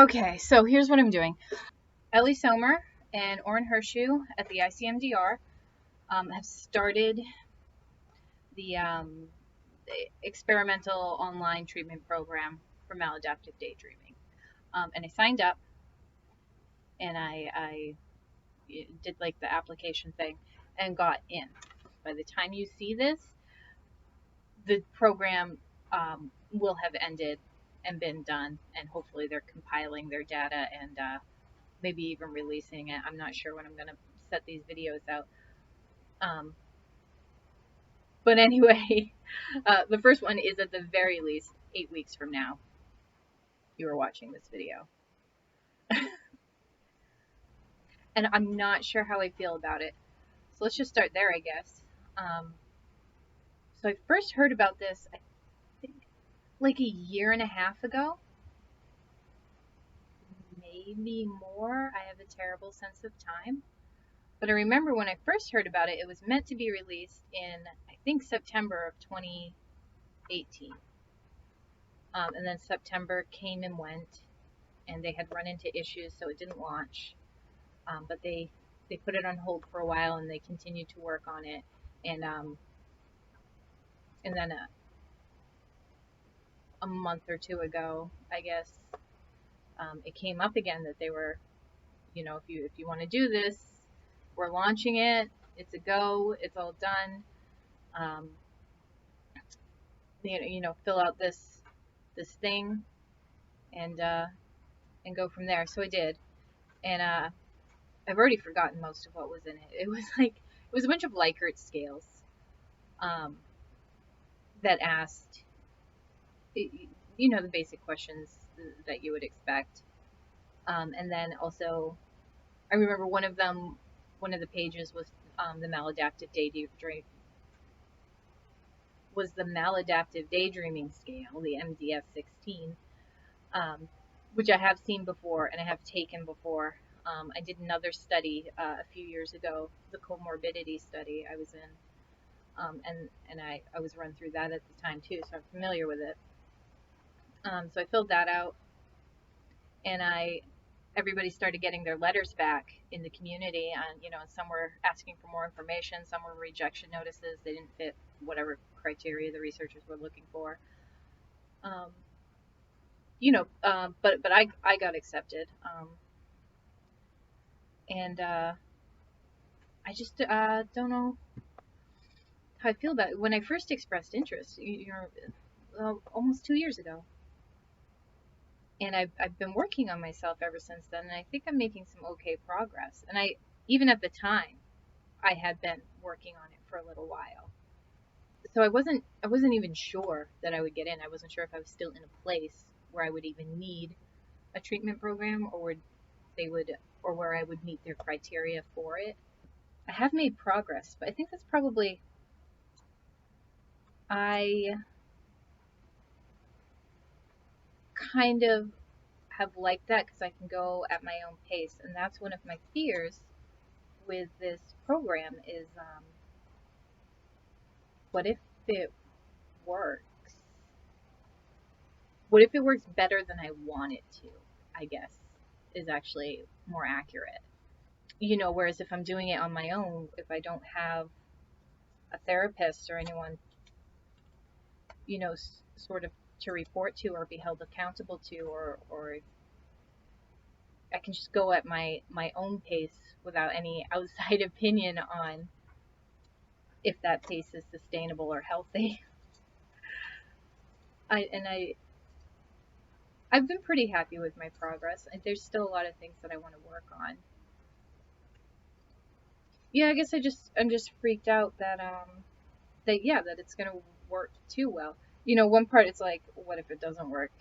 Okay, so here's what I'm doing. Ellie Somer and Orrin Hershu at the ICMDR have started the experimental online treatment program for maladaptive daydreaming. And I signed up and I did like the application thing and got in. By the time you see this, the program will have ended and been done, and hopefully they're compiling their data and maybe even releasing it. I'm not sure when I'm going to set these videos out. Um, but anyway, the first one is at the very least 8 weeks from now. You are watching this video. And I'm not sure how I feel about it. So let's just start there, I guess. So I first heard about this, I think, like a year and a half ago. Maybe more. I have a terrible sense of time. But I remember when I first heard about it, it was meant to be released in, I think, September of 2018. And then September came and went, and they had run into issues, so it didn't launch. But they put it on hold for a while, and they continued to work on it. And then a month or two ago, I guess, it came up again that they were, if you want to do this, we're launching it. It's a go. It's all done. Fill out this thing and go from there. So I did, and I've already forgotten most of what was in it. It was a bunch of Likert scales um, that asked, the basic questions that you would expect, and then also I remember one of the pages was the maladaptive daydreaming scale, the MDS-16, which I have seen before and I have taken before. I did another study a few years ago, the comorbidity study I was in, and I was run through that at the time too, so I'm familiar with it. So I filled that out, and everybody started getting their letters back in the community, and some were asking for more information, some were rejection notices, they didn't fit whatever criteria the researchers were looking for. But I got accepted, and I just don't know how I feel about it. When I first expressed interest, almost 2 years ago, and I've been working on myself ever since then, and I think I'm making some okay progress. And even at the time, I had been working on it for a little while, so I wasn't even sure that I would get in. I wasn't sure if I was still in a place where I would even need a treatment program, or where I would meet their criteria for it. I have made progress, but I think that's probably, I kind of have liked that because I can go at my own pace, and that's one of my fears with this program is, what if it works? What if it works better than I want it to? I guess is actually more accurate. Whereas if I'm doing it on my own, if I don't have a therapist or anyone, sort of to report to or be held accountable to, or I can just go at my own pace without any outside opinion on if that pace is sustainable or healthy. I've been pretty happy with my progress, and there's still a lot of things that I want to work on. Yeah, I guess I'm just freaked out that that it's gonna work too well. One part it's like, what if it doesn't work?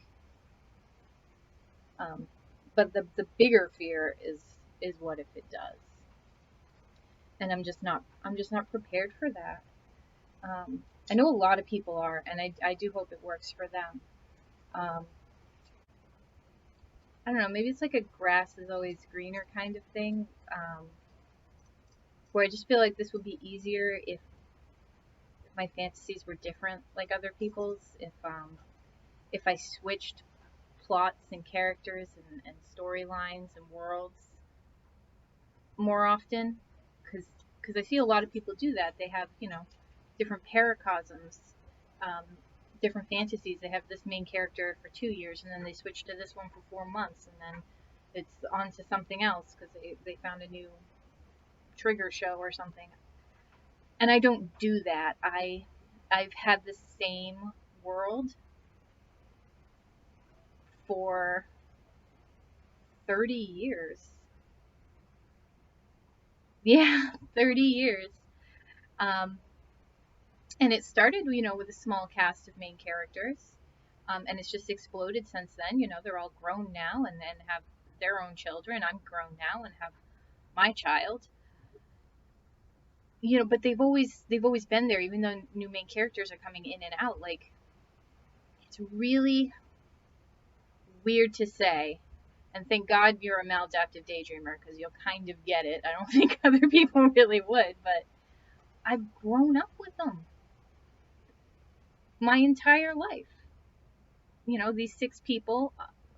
But the bigger fear is what if it does? And I'm just not prepared for that. I know a lot of people are, and I do hope it works for them. I don't know, maybe it's like a grass is always greener kind of thing, where I just feel like this would be easier if my fantasies were different like other people's, if I switched plots and characters and storylines and worlds more often, because I see a lot of people do that. They have, different paracosms, um, different fantasies. They have this main character for 2 years, and then they switch to this one for 4 months, and then it's on to something else because they found a new trigger show or something. And I don't do that. I've had the same world for 30 years. Yeah, 30 years. Um, and it started, with a small cast of main characters. And it's just exploded since then. They're all grown now and have their own children. I'm grown now and have my child. But they've always been there, even though new main characters are coming in and out. Like, it's really weird to say, and thank God you're a maladaptive daydreamer because you'll kind of get it. I don't think other people really would, but I've grown up with them my entire life. These 6 people,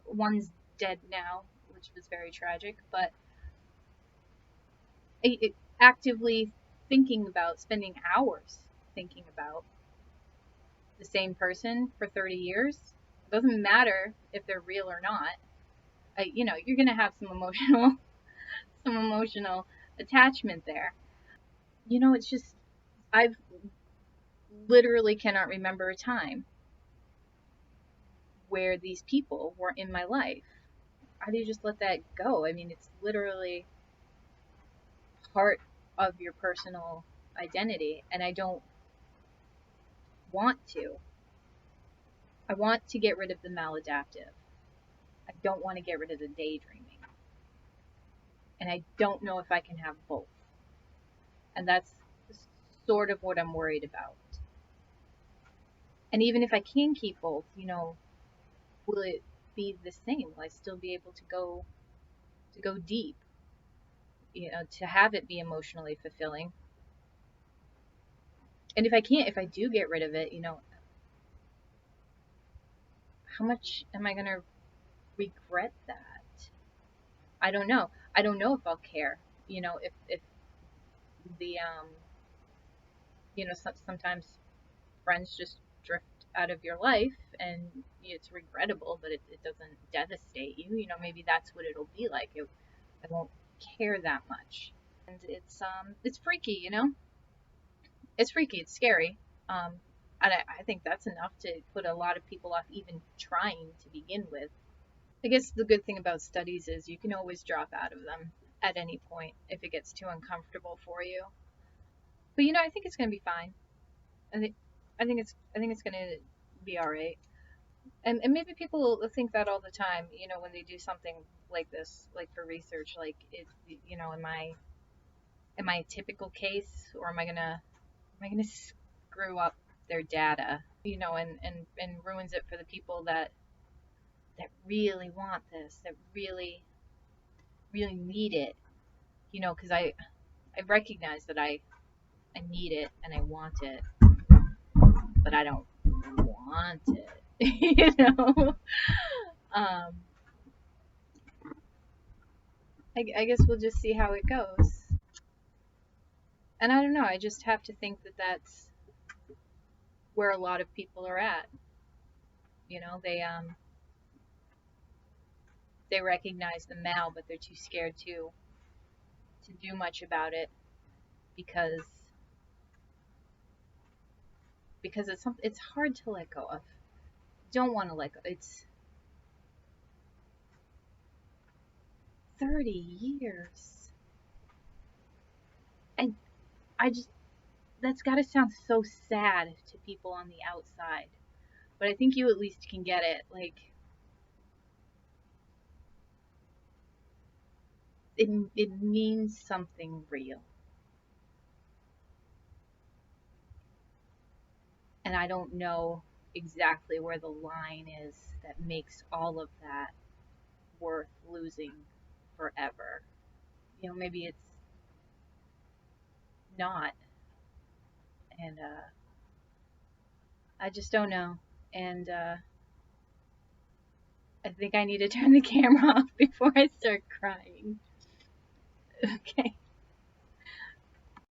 one's dead now, which was very tragic, but actively thinking about, spending hours thinking about the same person for 30 years. It doesn't matter if they're real or not. You're going to have some emotional attachment there. It's just, I've literally cannot remember a time where these people weren't in my life. How do you just let that go? I mean, it's literally part of your personal identity, and I don't want to. I want to get rid of the maladaptive. I don't want to get rid of the daydreaming. And I don't know if I can have both. And that's sort of what I'm worried about. And even if I can keep both, will it be the same? Will I still be able to go deep? To have it be emotionally fulfilling. And if I do get rid of it, how much am I going to regret that? I don't know. I don't know if I'll care. If the sometimes friends just drift out of your life, and it's regrettable, but it doesn't devastate you. Maybe that's what it'll be like. I won't care that much, and it's freaky. It's freaky. It's scary. And I think that's enough to put a lot of people off even trying to begin with. I guess the good thing about studies is you can always drop out of them at any point if it gets too uncomfortable for you. But I think it's gonna be fine. I think it's gonna be all right. And maybe people think that all the time. When they do something like this, like for research, like am I a typical case, or am I gonna screw up their data? And ruins it for the people that really want this, that really really need it. Because I recognize that I need it and I want it, but I don't want it. um, I guess we'll just see how it goes. And I don't know. I just have to think that that's where a lot of people are at. They recognize the mal, but they're too scared to do much about it because it's hard to let go of. Don't want to let go. It's 30 years. And I just, that's got to sound so sad to people on the outside. But I think you at least can get it. Like, it means something real. And I don't know exactly where the line is that makes all of that worth losing forever. Maybe it's not. And I just don't know. And I think I need to turn the camera off before I start crying. Okay.